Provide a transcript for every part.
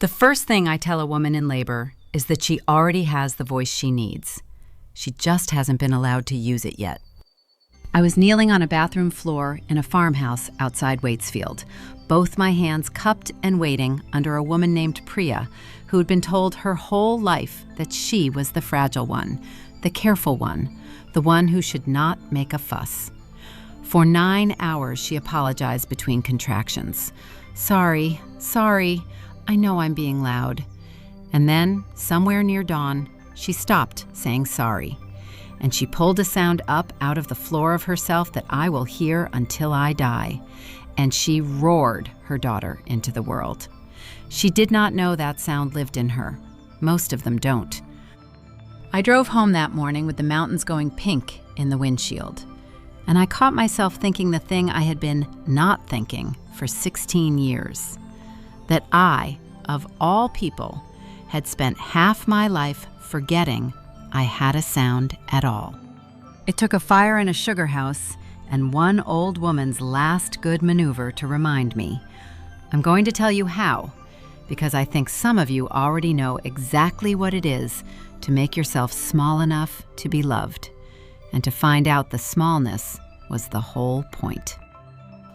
The first thing I tell a woman in labor is that she already has the voice she needs. She just hasn't been allowed to use it yet. I was kneeling on a bathroom floor in a farmhouse outside Waitsfield, both my hands cupped and waiting under a woman named Priya, who had been told her whole life that she was the fragile one, the careful one, the one who should not make a fuss. For 9 hours, she apologized between contractions. Sorry, I know I'm being loud. And then, somewhere near dawn, she stopped saying sorry. And she pulled a sound up out of the floor of herself that I will hear until I die. And she roared her daughter into the world. She did not know that sound lived in her. Most of them don't. I drove home that morning with the mountains going pink in the windshield. And I caught myself thinking the thing I had been not thinking for 16 years. That I, of all people, had spent half my life forgetting I had a sound at all. It took a fire in a sugar house and one old woman's last good maneuver to remind me. I'm going to tell you how, because I think some of you already know exactly what it is to make yourself small enough to be loved, and to find out the smallness was the whole point.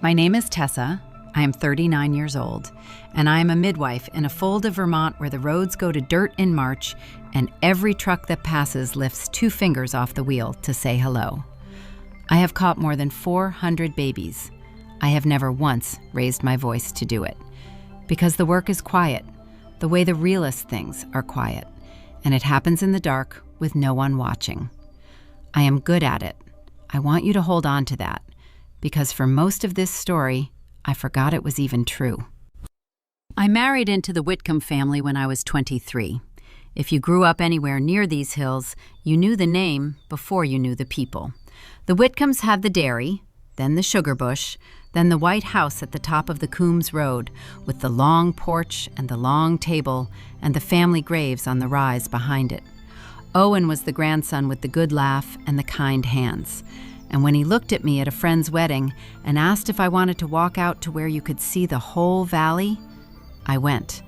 My name is Tessa. I am 39 years old, and I am a midwife in a fold of Vermont where the roads go to dirt in March and every truck that passes lifts 2 fingers off the wheel to say hello. I have caught more than 400 babies. I have never once raised my voice to do it, because the work is quiet, the way the realest things are quiet, and it happens in the dark with no one watching. I am good at it. I want you to hold on to that, because for most of this story, I forgot it was even true. I married into the Whitcomb family when I was 23. If you grew up anywhere near these hills, you knew the name before you knew the people. The Whitcombs had the dairy, then the sugar bush, then the white house at the top of the Coombs Road with the long porch and the long table and the family graves on the rise behind it. Owen was the grandson with the good laugh and the kind hands. And when he looked at me at a friend's wedding and asked if I wanted to walk out to where you could see the whole valley, I went,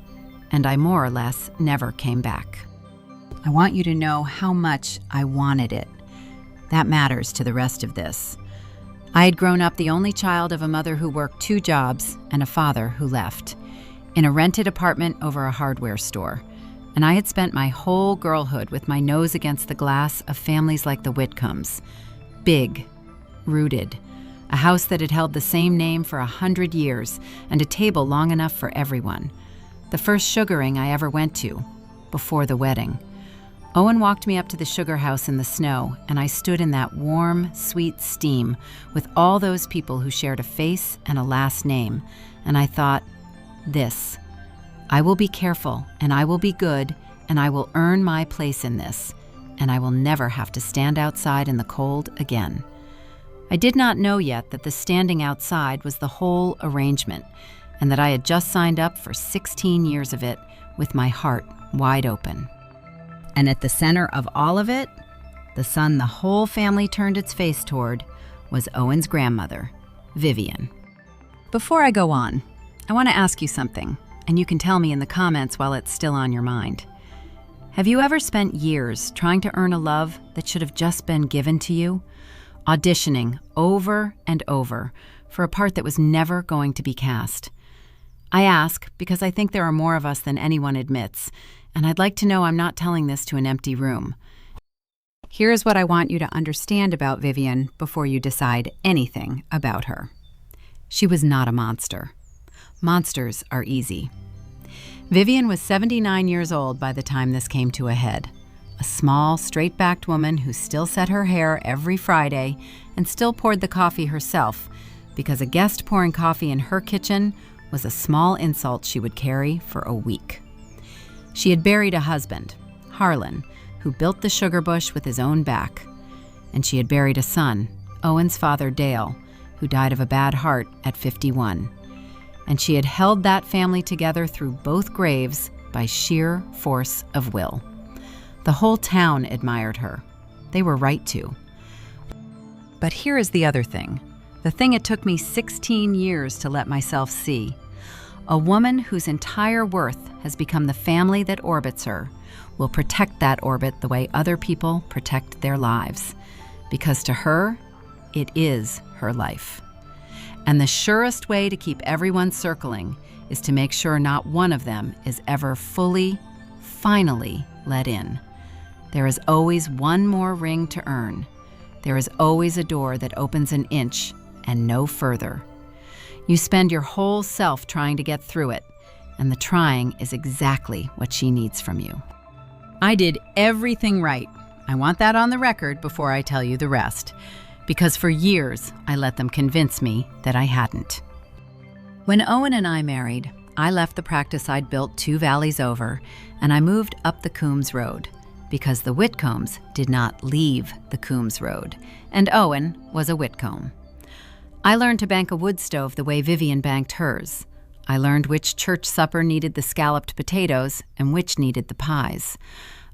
and I more or less never came back. I want you to know how much I wanted it. That matters to the rest of this. I had grown up the only child of a mother who worked 2 jobs and a father who left, in a rented apartment over a hardware store. And I had spent my whole girlhood with my nose against the glass of families like the Whitcombs. Big, rooted, a house that had held the same name for 100 years, and a table long enough for everyone. The first sugaring I ever went to, before the wedding. Owen walked me up to the sugar house in the snow, and I stood in that warm, sweet steam with all those people who shared a face and a last name, and I thought, this. I will be careful, and I will be good, and I will earn my place in this, and I will never have to stand outside in the cold again. I did not know yet that the standing outside was the whole arrangement, and that I had just signed up for 16 years of it with my heart wide open. And at the center of all of it, the son the whole family turned its face toward, was Owen's grandmother, Vivian. Before I go on, I want to ask you something, and you can tell me in the comments while it's still on your mind. Have you ever spent years trying to earn a love that should have just been given to you? Auditioning over and over for a part that was never going to be cast. I ask because I think there are more of us than anyone admits, and I'd like to know I'm not telling this to an empty room. Here's what I want you to understand about Vivian before you decide anything about her. She was not a monster. Monsters are easy. Vivian was 79 years old by the time this came to a head. A small, straight-backed woman who still set her hair every Friday and still poured the coffee herself, because a guest pouring coffee in her kitchen was a small insult she would carry for a week. She had buried a husband, Harlan, who built the sugar bush with his own back. And she had buried a son, Owen's father, Dale, who died of a bad heart at 51. And she had held that family together through both graves by sheer force of will. The whole town admired her. They were right to. But here is the other thing, the thing it took me 16 years to let myself see. A woman whose entire worth has become the family that orbits her will protect that orbit the way other people protect their lives, because to her, it is her life. And the surest way to keep everyone circling is to make sure not one of them is ever fully, finally let in. There is always one more ring to earn. There is always a door that opens an inch and no further. You spend your whole self trying to get through it, and the trying is exactly what she needs from you. I did everything right. I want that on the record before I tell you the rest, because for years I let them convince me that I hadn't. When Owen and I married, I left the practice I'd built 2 valleys over, and I moved up the Coombs Road, because the Whitcombs did not leave the Coombs Road, and Owen was a Whitcomb. I learned to bank a wood stove the way Vivian banked hers. I learned which church supper needed the scalloped potatoes and which needed the pies.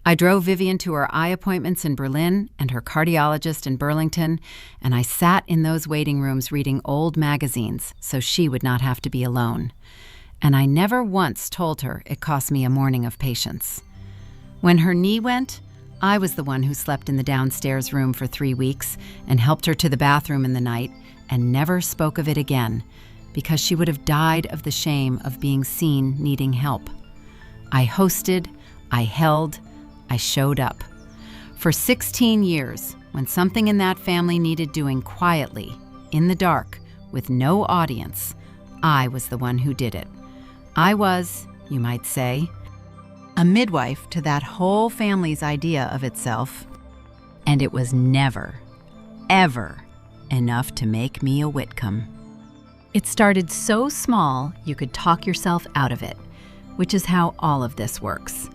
I drove Vivian to her eye appointments in Berlin and her cardiologist in Burlington, and I sat in those waiting rooms reading old magazines so she would not have to be alone. And I never once told her it cost me a morning of patience. When her knee went, I was the one who slept in the downstairs room for 3 weeks and helped her to the bathroom in the night and never spoke of it again, because she would have died of the shame of being seen needing help. I hosted, I held, I showed up. For 16 years, when something in that family needed doing quietly, in the dark, with no audience, I was the one who did it. I was, you might say, a midwife to that whole family's idea of itself, and it was never, ever enough to make me a Whitcomb. It started so small you could talk yourself out of it, which is how all of this works.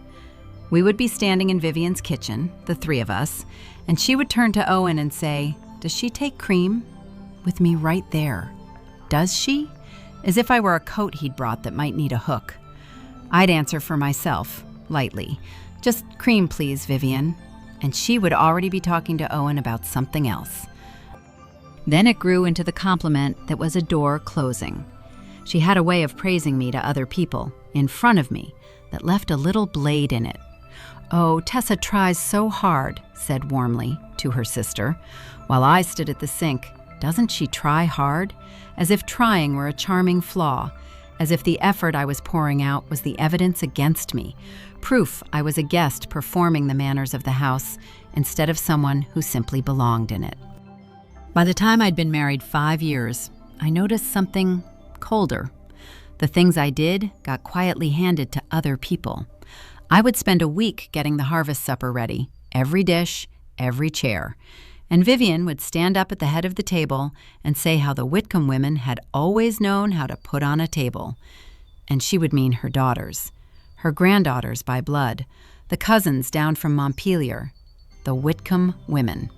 We would be standing in Vivian's kitchen, the 3 of us, and she would turn to Owen and say, "Does she take cream?" With me right there. "Does she?" As if I were a coat he'd brought that might need a hook. I'd answer for myself, lightly, "Just cream, please, Vivian." And she would already be talking to Owen about something else. Then it grew into the compliment that was a door closing. She had a way of praising me to other people, in front of me, that left a little blade in it. "Oh, Tessa tries so hard," said warmly to her sister, while I stood at the sink. "Doesn't she try hard?" As if trying were a charming flaw, as if the effort I was pouring out was the evidence against me, proof I was a guest performing the manners of the house instead of someone who simply belonged in it. By the time I'd been married 5 years, I noticed something colder. The things I did got quietly handed to other people. I would spend a week getting the harvest supper ready, every dish, every chair. And Vivian would stand up at the head of the table and say how the Whitcomb women had always known how to put on a table. And she would mean her daughters, her granddaughters by blood, the cousins down from Montpelier, the Whitcomb women.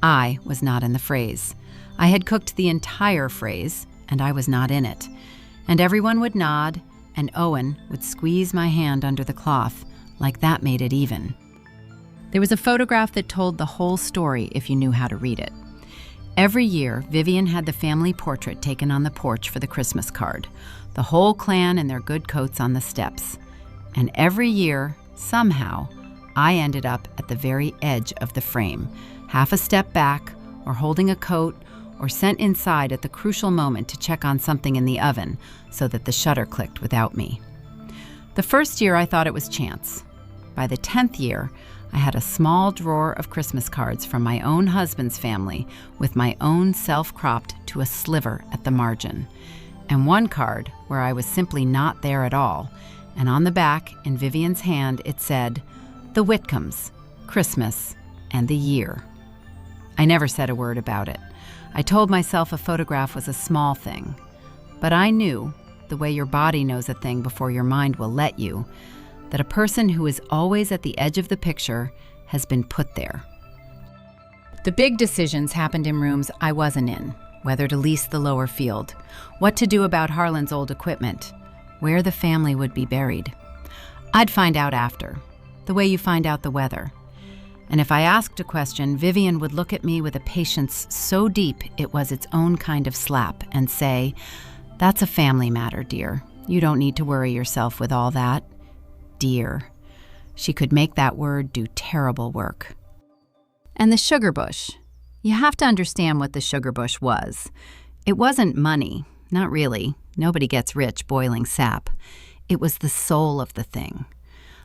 I was not in the phrase. I had cooked the entire phrase, and I was not in it. And everyone would nod, and Owen would squeeze my hand under the cloth, like that made it even. There was a photograph that told the whole story if you knew how to read it. Every year, Vivian had the family portrait taken on the porch for the Christmas card, the whole clan in their good coats on the steps. And every year, somehow, I ended up at the very edge of the frame, half a step back, or holding a coat, or sent inside at the crucial moment to check on something in the oven so that the shutter clicked without me. The first year I thought it was chance. By the 10th year, I had a small drawer of Christmas cards from my own husband's family with my own self-cropped to a sliver at the margin, and one card where I was simply not there at all, and on the back, in Vivian's hand, it said, "The Whitcombs, Christmas, and the year." I never said a word about it. I told myself a photograph was a small thing. But I knew, the way your body knows a thing before your mind will let you, that a person who is always at the edge of the picture has been put there. The big decisions happened in rooms I wasn't in, whether to lease the lower field, what to do about Harlan's old equipment, where the family would be buried. I'd find out after, the way you find out the weather. And if I asked a question, Vivian would look at me with a patience so deep it was its own kind of slap and say, "That's a family matter, dear. You don't need to worry yourself with all that. Dear. She could make that word do terrible work. And the sugar bush. You have to understand what the sugar bush was. It wasn't money. Not really. Nobody gets rich boiling sap. It was the soul of the thing.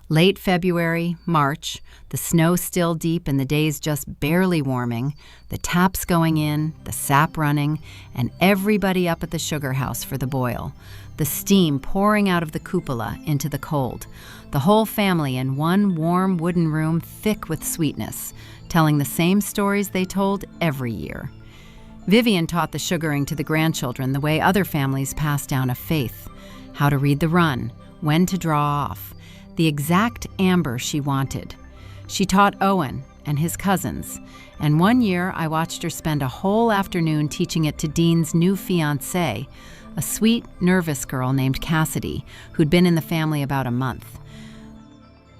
Late February, March, the snow still deep and the days just barely warming, the taps going in, the sap running, and everybody up at the sugar house for the boil. The steam pouring out of the cupola into the cold. The whole family in one warm wooden room thick with sweetness, telling the same stories they told every year. Vivian taught the sugaring to the grandchildren the way other families pass down a faith. How to read the run, when to draw off, the exact amber she wanted. She taught Owen and his cousins, and one year I watched her spend a whole afternoon teaching it to Dean's new fiancée, a sweet, nervous girl named Cassidy, who'd been in the family about a month.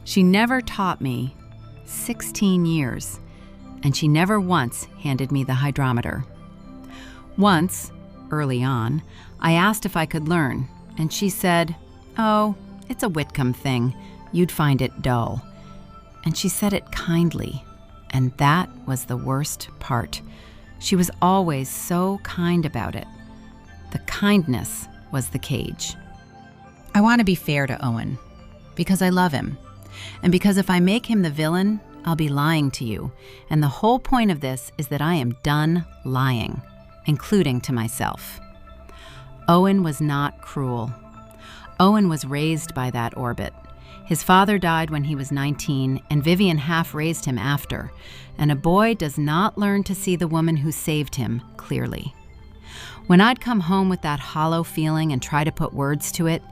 She never taught me 16 years, and she never once handed me the hydrometer. Once, early on, I asked if I could learn, and she said, "Oh, it's a Whitcomb thing. You'd find it dull." And she said it kindly, and that was the worst part. She was always so kind about it. The kindness was the cage. I want to be fair to Owen, because I love him, and because if I make him the villain, I'll be lying to you, and the whole point of this is that I am done lying, including to myself. Owen was not cruel. Owen was raised by that orbit. His father died when he was 19, and Vivian half raised him after, and a boy does not learn to see the woman who saved him clearly. When I'd come home with that hollow feeling and try to put words to it,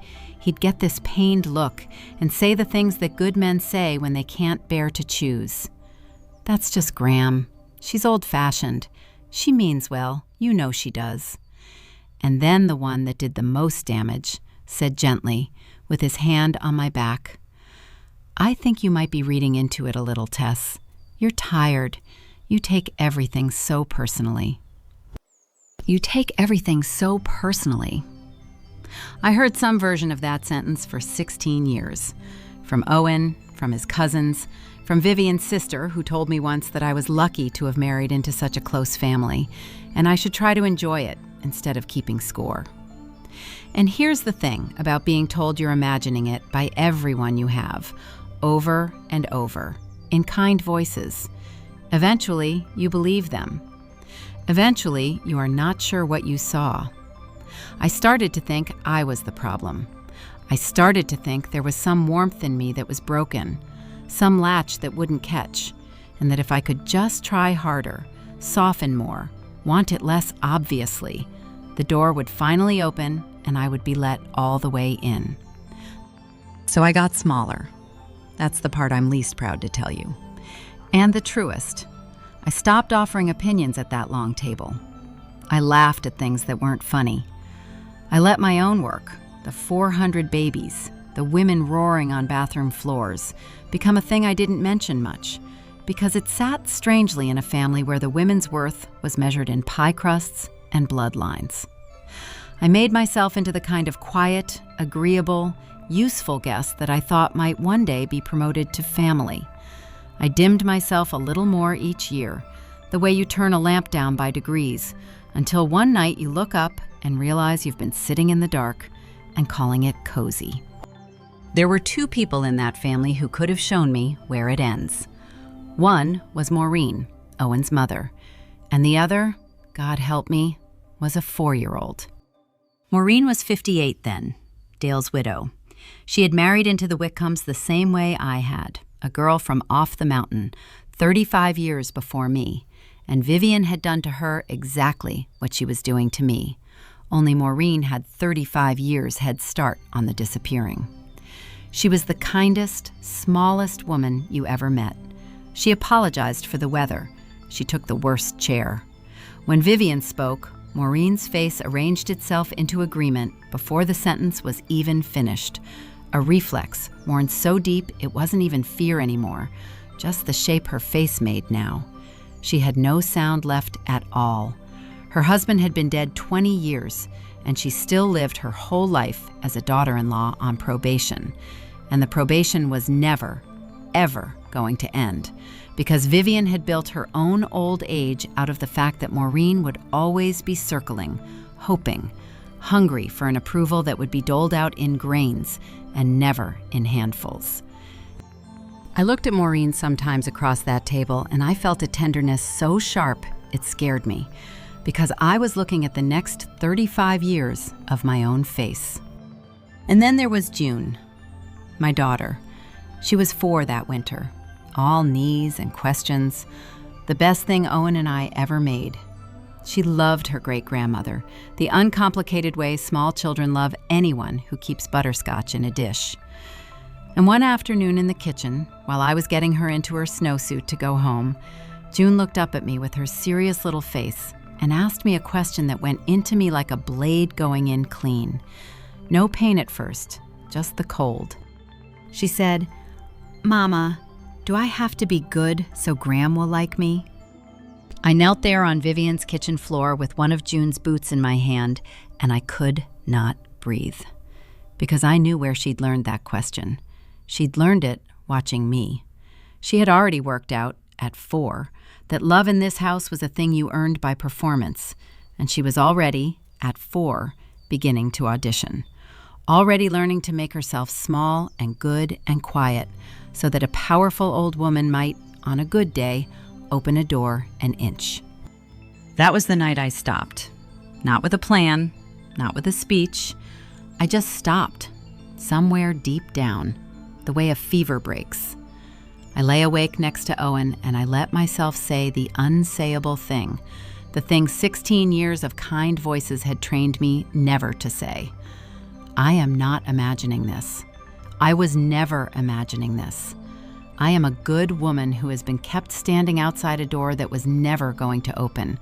he'd get this pained look and say the things that good men say when they can't bear to choose. "That's just Gram. She's old-fashioned. She means well. You know she does." And then the one that did the most damage said gently, with his hand on my back, "I think you might be reading into it a little, Tess. You're tired. You take everything so personally." You take everything so personally. I heard some version of that sentence for 16 years. From Owen, from his cousins, from Vivian's sister, who told me once that I was lucky to have married into such a close family, and I should try to enjoy it instead of keeping score. And here's the thing about being told you're imagining it by everyone you have, over and over, in kind voices. Eventually, you believe them. Eventually, you are not sure what you saw. I started to think I was the problem. I started to think there was some warmth in me that was broken, some latch that wouldn't catch, and that if I could just try harder, soften more, want it less obviously, the door would finally open and I would be let all the way in. So I got smaller. That's the part I'm least proud to tell you. And the truest. I stopped offering opinions at that long table. I laughed at things that weren't funny. I let my own work, the 400 babies, the women roaring on bathroom floors, become a thing I didn't mention much, because it sat strangely in a family where the women's worth was measured in pie crusts and bloodlines. I made myself into the kind of quiet, agreeable, useful guest that I thought might one day be promoted to family. I dimmed myself a little more each year, the way you turn a lamp down by degrees, until one night you look up and realize you've been sitting in the dark and calling it cozy. There were two people in that family who could have shown me where it ends. One was Maureen, Owen's mother, and the other, God help me, was a 4-year-old. Maureen was 58 then, Dale's widow. She had married into the Whitcombs the same way I had, a girl from off the mountain, 35 years before me, and Vivian had done to her exactly what she was doing to me, only Maureen had 35 years head start on the disappearing. She was the kindest, smallest woman you ever met. She apologized for the weather. She took the worst chair. When Vivian spoke, Maureen's face arranged itself into agreement before the sentence was even finished. A reflex, worn so deep it wasn't even fear anymore, just the shape her face made now. She had no sound left at all. Her husband had been dead 20 years, and she still lived her whole life as a daughter-in-law on probation. And the probation was never, ever going to end, because Vivian had built her own old age out of the fact that Maureen would always be circling, hoping, hungry for an approval that would be doled out in grains and never in handfuls. I looked at Maureen sometimes across that table, and I felt a tenderness so sharp it scared me, because I was looking at the next 35 years of my own face. And then there was June, my daughter. She was 4 that winter, all knees and questions, the best thing Owen and I ever made. She loved her great-grandmother, the uncomplicated way small children love anyone who keeps butterscotch in a dish. And one afternoon in the kitchen, while I was getting her into her snowsuit to go home, June looked up at me with her serious little face and asked me a question that went into me like a blade going in clean. No pain at first, just the cold. She said, "Mama, do I have to be good so Graham will like me?" I knelt there on Vivian's kitchen floor with one of June's boots in my hand, and I could not breathe, because I knew where she'd learned that question. She'd learned it watching me. She had already worked out, at 4, that love in this house was a thing you earned by performance, and she was already, at 4, beginning to audition, already learning to make herself small and good and quiet so that a powerful old woman might, on a good day, open a door an inch. That was the night I stopped. Not with a plan, not with a speech. I just stopped, somewhere deep down, the way a fever breaks. I lay awake next to Owen, and I let myself say the unsayable thing, the thing 16 years of kind voices had trained me never to say. I am not imagining this. I was never imagining this. I am a good woman who has been kept standing outside a door that was never going to open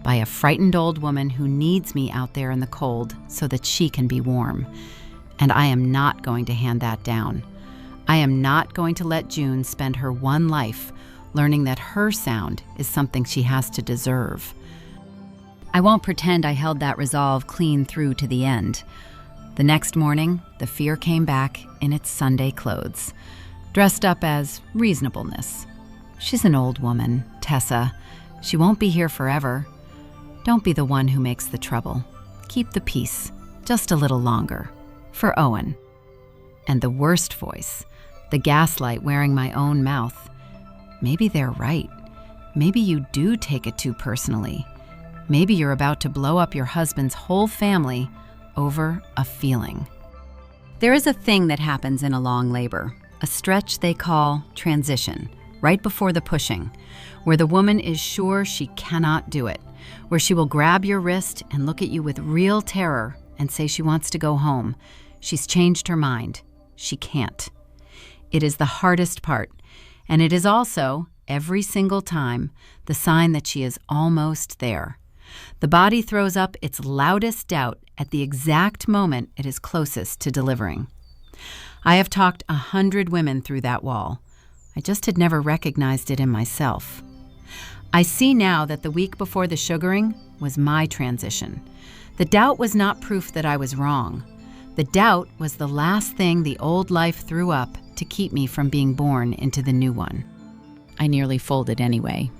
by a frightened old woman who needs me out there in the cold so that she can be warm. And I am not going to hand that down. I am not going to let June spend her one life learning that her sound is something she has to deserve. I won't pretend I held that resolve clean through to the end. The next morning, the fear came back in its Sunday clothes, dressed up as reasonableness. She's an old woman, Tessa. She won't be here forever. Don't be the one who makes the trouble. Keep the peace, just a little longer, for Owen. And the worst voice, the gaslight wearing my own mouth. Maybe they're right. Maybe you do take it too personally. Maybe you're about to blow up your husband's whole family over a feeling. There is a thing that happens in a long labor, a stretch they call transition, right before the pushing, where the woman is sure she cannot do it, where she will grab your wrist and look at you with real terror and say she wants to go home. She's changed her mind. She can't. It is the hardest part, and it is also, every single time, the sign that she is almost there. The body throws up its loudest doubt at the exact moment it is closest to delivering. I have talked 100 women through that wall. I just had never recognized it in myself. I see now that the week before the sugaring was my transition. The doubt was not proof that I was wrong. The doubt was the last thing the old life threw up to keep me from being born into the new one. I nearly folded anyway.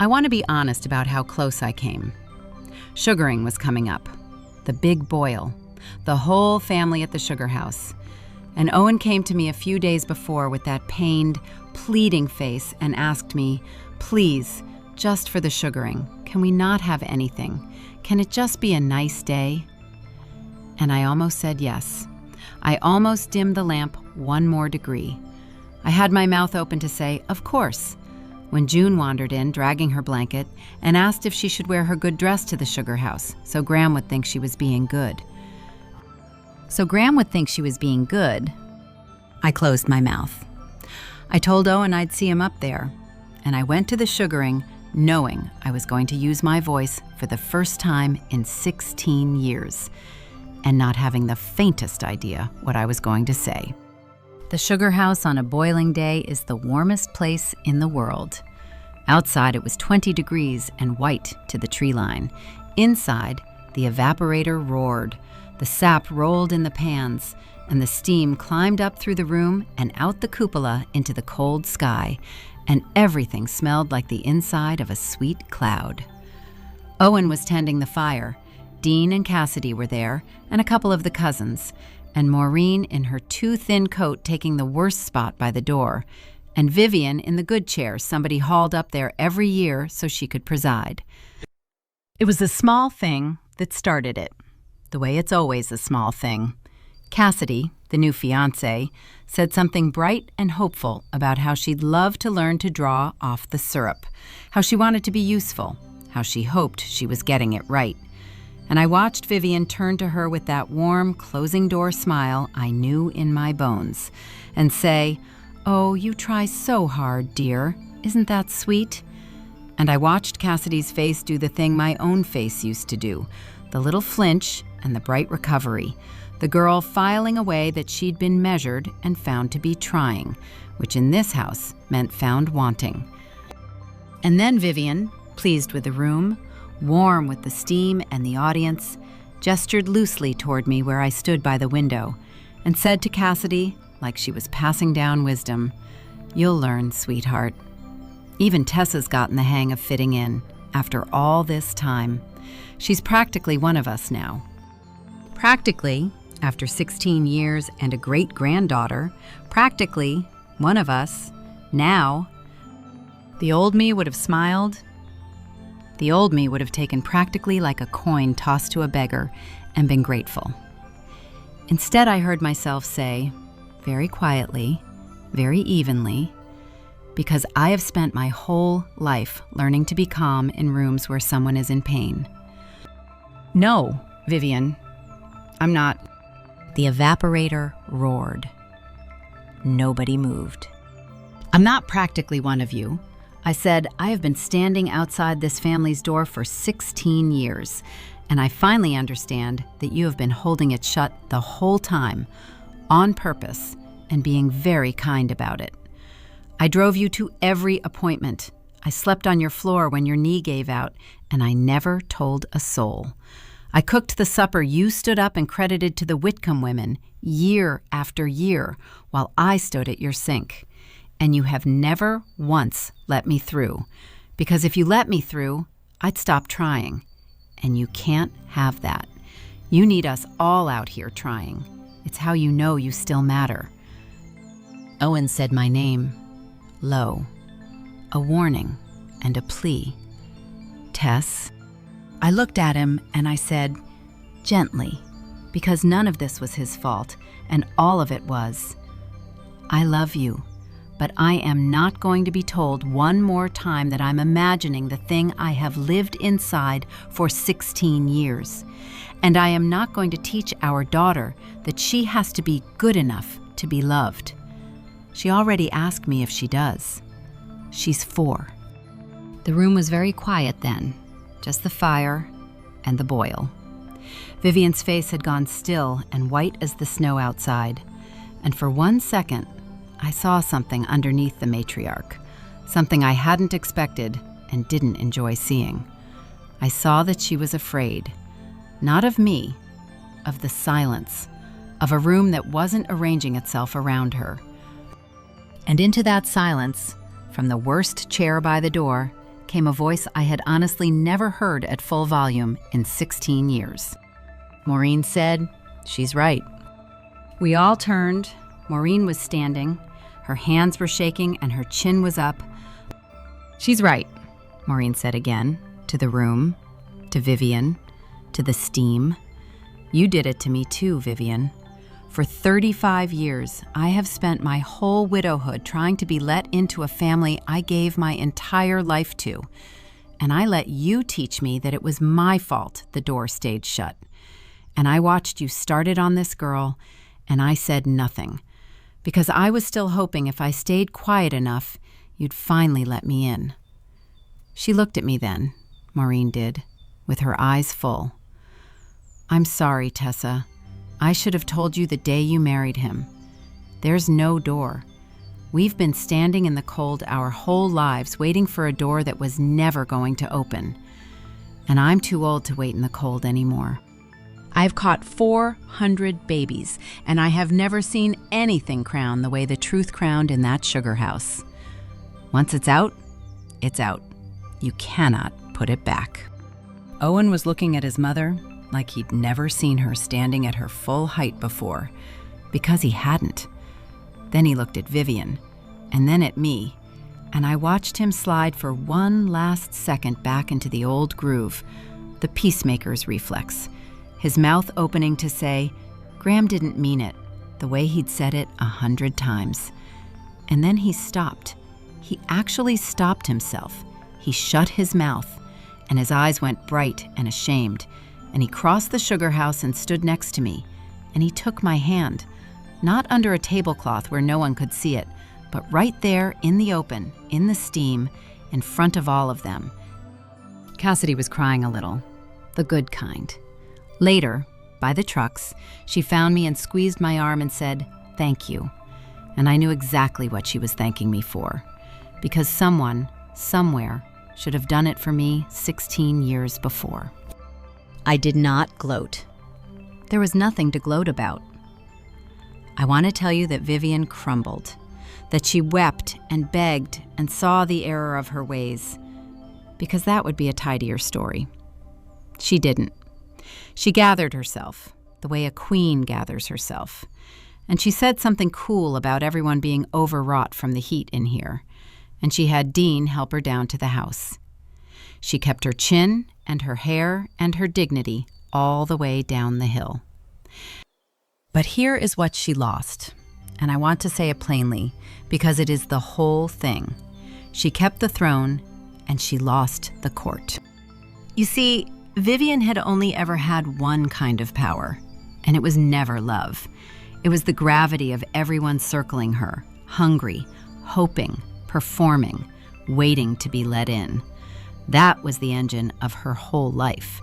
I want to be honest about how close I came. Sugaring was coming up. The big boil. The whole family at the sugar house. And Owen came to me a few days before with that pained, pleading face and asked me, "Please, just for the sugaring, can we not have anything? Can it just be a nice day?" And I almost said yes. I almost dimmed the lamp one more degree. I had my mouth open to say, "Of course," when June wandered in, dragging her blanket, and asked if she should wear her good dress to the sugar house so Graham would think she was being good. I closed my mouth. I told Owen I'd see him up there, and I went to the sugaring knowing I was going to use my voice for the first time in 16 years, and not having the faintest idea what I was going to say. The sugar house on a boiling day is the warmest place in the world. Outside it was 20 degrees and white to the tree line. Inside, the evaporator roared, the sap rolled in the pans, and the steam climbed up through the room and out the cupola into the cold sky, and everything smelled like the inside of a sweet cloud. Owen was tending the fire. Dean and Cassidy were there, and a couple of the cousins, and Maureen in her too thin coat taking the worst spot by the door, and Vivian in the good chair somebody hauled up there every year so she could preside. It was a small thing that started it, the way it's always a small thing. Cassidy, the new fiancé, said something bright and hopeful about how she'd love to learn to draw off the syrup, how she wanted to be useful, how she hoped she was getting it right. And I watched Vivian turn to her with that warm, closing-door smile I knew in my bones, and say, "Oh, you try so hard, dear. Isn't that sweet?" And I watched Cassidy's face do the thing my own face used to do, the little flinch and the bright recovery, the girl filing away that she'd been measured and found to be trying, which in this house meant found wanting. And then Vivian, pleased with the room, warm with the steam and the audience, gestured loosely toward me where I stood by the window, and said to Cassidy, like she was passing down wisdom, "You'll learn, sweetheart." Even Tessa's gotten the hang of fitting in, after all this time. She's practically one of us now. Practically, after 16 years and a great-granddaughter, practically one of us, now. The old me would have smiled. The old me would have taken practically like a coin tossed to a beggar and been grateful. Instead, I heard myself say, very quietly, very evenly, because I have spent my whole life learning to be calm in rooms where someone is in pain. "No, Vivian, I'm not." The evaporator roared. Nobody moved. "I'm not practically one of you." I said, "I have been standing outside this family's door for 16 years, and I finally understand that you have been holding it shut the whole time, on purpose, and being very kind about it. I drove you to every appointment. I slept on your floor when your knee gave out, and I never told a soul. I cooked the supper you stood up and credited to the Whitcomb women year after year while I stood at your sink. And you have never once let me through, because if you let me through, I'd stop trying. And you can't have that. You need us all out here trying. It's how you know you still matter." Owen said my name, low, a warning and a plea. "Tess." I looked at him and I said, gently, because none of this was his fault, and all of it was, "I love you, but I am not going to be told one more time that I'm imagining the thing I have lived inside for 16 years. And I am not going to teach our daughter that she has to be good enough to be loved. She already asked me if she does. She's 4. The room was very quiet then, just the fire and the boil. Vivian's face had gone still and white as the snow outside, and for 1 second, I saw something underneath the matriarch, something I hadn't expected and didn't enjoy seeing. I saw that she was afraid, not of me, of the silence, of a room that wasn't arranging itself around her. And into that silence, from the worst chair by the door, came a voice I had honestly never heard at full volume in 16 years. Maureen said, "She's right." We all turned. Maureen was standing. Her hands were shaking and her chin was up. "She's right," Maureen said again, to the room, to Vivian, to the steam. "You did it to me too, Vivian. For 35 years, I have spent my whole widowhood trying to be let into a family I gave my entire life to, and I let you teach me that it was my fault the door stayed shut. And I watched you start it on this girl, and I said nothing, because I was still hoping if I stayed quiet enough, you'd finally let me in." She looked at me then, Maureen did, with her eyes full. "I'm sorry, Tessa. I should have told you the day you married him. There's no door. We've been standing in the cold our whole lives waiting for a door that was never going to open. and I'm too old to wait in the cold anymore. I've caught 400 babies, and I have never seen anything crown the way the truth crowned in that sugar house. Once it's out, it's out. You cannot put it back. Owen was looking at his mother like he'd never seen her standing at her full height before, because he hadn't. Then he looked at Vivian, and then at me, and I watched him slide for one last second back into the old groove, the peacemaker's reflex, his mouth opening to say, Graham didn't mean it, the way he'd said it 100 times. And then he stopped. He actually stopped himself. He shut his mouth, and his eyes went bright and ashamed, and he crossed the sugar house and stood next to me, and he took my hand, not under a tablecloth where no one could see it, but right there in the open, in the steam, in front of all of them. Cassidy was crying a little, the good kind. Later, by the trucks, she found me and squeezed my arm and said, "Thank you." And I knew exactly what she was thanking me for, because someone, somewhere, should have done it for me 16 years before. I did not gloat. There was nothing to gloat about. I want to tell you that Vivian crumbled, that she wept and begged and saw the error of her ways, because that would be a tidier story. She didn't. She gathered herself, the way a queen gathers herself, and she said something cool about everyone being overwrought from the heat in here, and she had Dean help her down to the house. She kept her chin and her hair and her dignity all the way down the hill. But here is what she lost, and I want to say it plainly because it is the whole thing. She kept the throne, and she lost the court. You see, Vivian had only ever had one kind of power, and it was never love. It was the gravity of everyone circling her, hungry, hoping, performing, waiting to be let in. That was the engine of her whole life.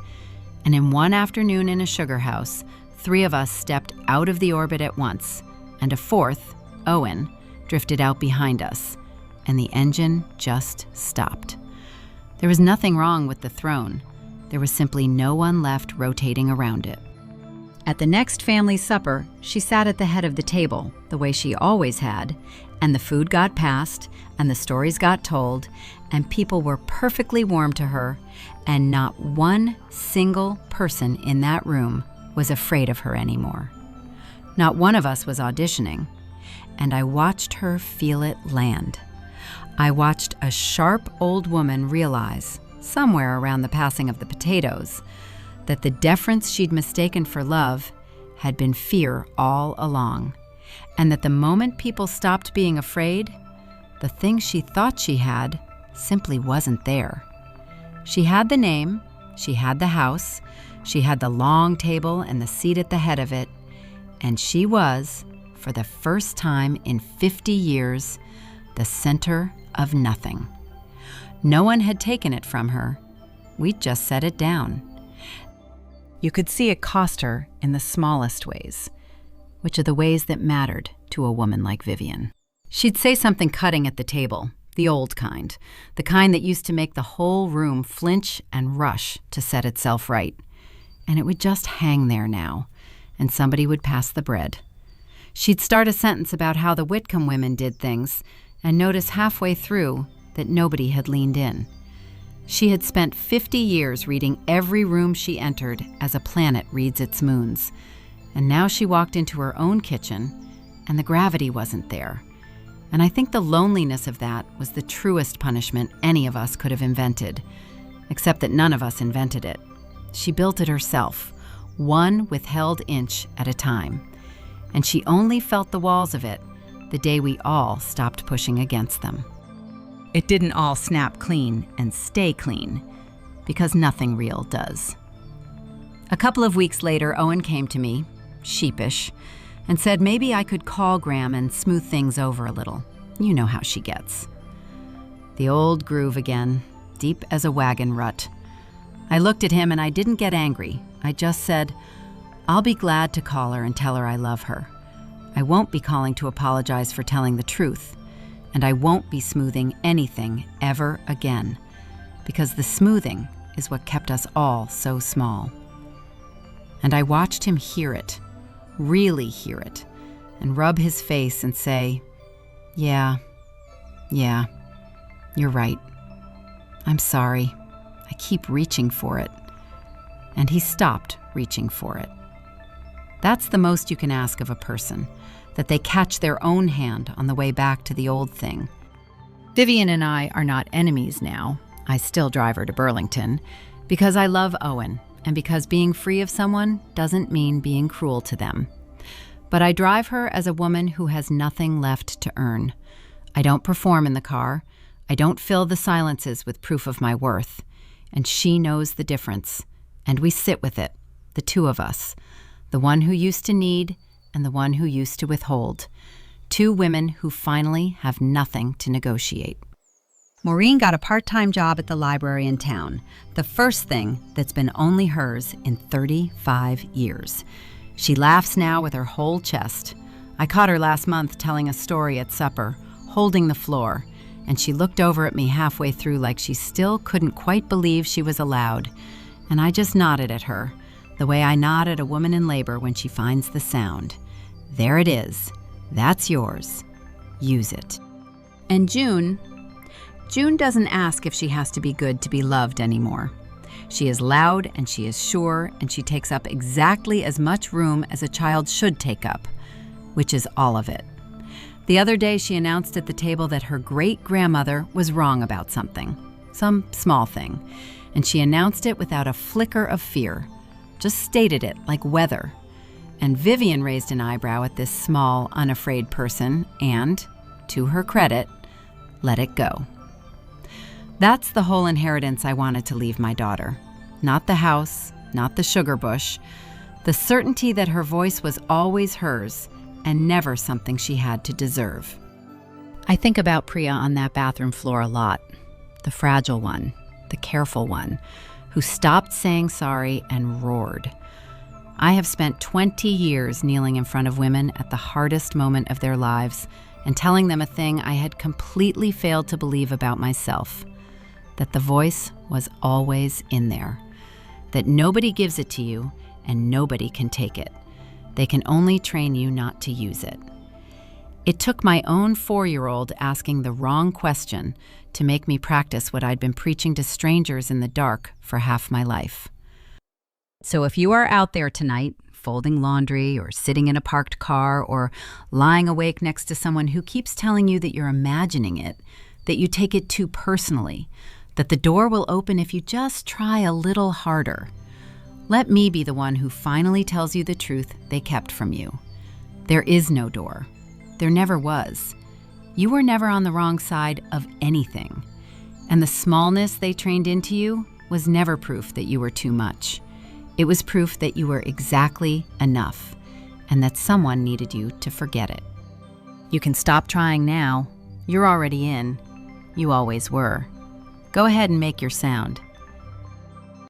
And in one afternoon in a sugar house, 3 of us stepped out of the orbit at once, and a 4th, Owen, drifted out behind us, and the engine just stopped. There was nothing wrong with the throne. There was simply no one left rotating around it. At the next family supper, she sat at the head of the table, the way she always had, and the food got passed, and the stories got told, and people were perfectly warm to her, and not one single person in that room was afraid of her anymore. Not one of us was auditioning, and I watched her feel it land. I watched a sharp old woman realize, somewhere around the passing of the potatoes, that the deference she'd mistaken for love had been fear all along, and that the moment people stopped being afraid, the thing she thought she had simply wasn't there. She had the name, she had the house, she had the long table and the seat at the head of it, and she was, for the first time in 50 years, the center of nothing. No one had taken it from her. We'd just set it down. You could see it cost her in the smallest ways, which are the ways that mattered to a woman like Vivian. She'd say something cutting at the table, the old kind, the kind that used to make the whole room flinch and rush to set itself right. And it would just hang there now, and somebody would pass the bread. She'd start a sentence about how the Whitcomb women did things, and notice halfway through that nobody had leaned in. She had spent 50 years reading every room she entered as a planet reads its moons, and now she walked into her own kitchen, and the gravity wasn't there. And I think the loneliness of that was the truest punishment any of us could have invented, except that none of us invented it. She built it herself, one withheld inch at a time, and she only felt the walls of it the day we all stopped pushing against them. It didn't all snap clean and stay clean, because nothing real does. A couple of weeks later, Owen came to me, sheepish, and said maybe I could call Graham and smooth things over a little. You know how she gets. The old groove again, deep as a wagon rut. I looked at him and I didn't get angry. I just said, I'll be glad to call her and tell her I love her. I won't be calling to apologize for telling the truth, and I won't be smoothing anything ever again, because the smoothing is what kept us all so small. And I watched him hear it, really hear it, and rub his face and say, yeah, you're right. I'm sorry. I keep reaching for it. And he stopped reaching for it. That's the most you can ask of a person, that they catch their own hand on the way back to the old thing. Vivian and I are not enemies now. I still drive her to Burlington because I love Owen and because being free of someone doesn't mean being cruel to them. But I drive her as a woman who has nothing left to earn. I don't perform in the car. I don't fill the silences with proof of my worth. And she knows the difference. And we sit with it, the two of us, the one who used to need and the one who used to withhold. Two women who finally have nothing to negotiate. Maureen got a part-time job at the library in town, the first thing that's been only hers in 35 years. She laughs now with her whole chest. I caught her last month telling a story at supper, holding the floor, and she looked over at me halfway through like she still couldn't quite believe she was allowed. And I just nodded at her, the way I nod at a woman in labor when she finds the sound. There it is. That's yours. Use it. And June doesn't ask if she has to be good to be loved anymore. She is loud and she is sure, and she takes up exactly as much room as a child should take up, which is all of it. The other day she announced at the table that her great-grandmother was wrong about something, some small thing, and she announced it without a flicker of fear, just stated it like weather. And Vivian raised an eyebrow at this small, unafraid person and, to her credit, let it go. That's the whole inheritance I wanted to leave my daughter. Not the house, not the sugar bush, the certainty that her voice was always hers and never something she had to deserve. I think about Priya on that bathroom floor a lot, the fragile one, the careful one, who stopped saying sorry and roared. I have spent 20 years kneeling in front of women at the hardest moment of their lives and telling them a thing I had completely failed to believe about myself, that the voice was always in there, that nobody gives it to you and nobody can take it. They can only train you not to use it. It took my own 4-year-old asking the wrong question to make me practice what I'd been preaching to strangers in the dark for half my life. So if you are out there tonight, folding laundry or sitting in a parked car or lying awake next to someone who keeps telling you that you're imagining it, that you take it too personally, that the door will open if you just try a little harder, let me be the one who finally tells you the truth they kept from you. There is no door. There never was. You were never on the wrong side of anything. And the smallness they trained into you was never proof that you were too much. It was proof that you were exactly enough, and that someone needed you to forget it. You can stop trying now. You're already in. You always were. Go ahead and make your sound.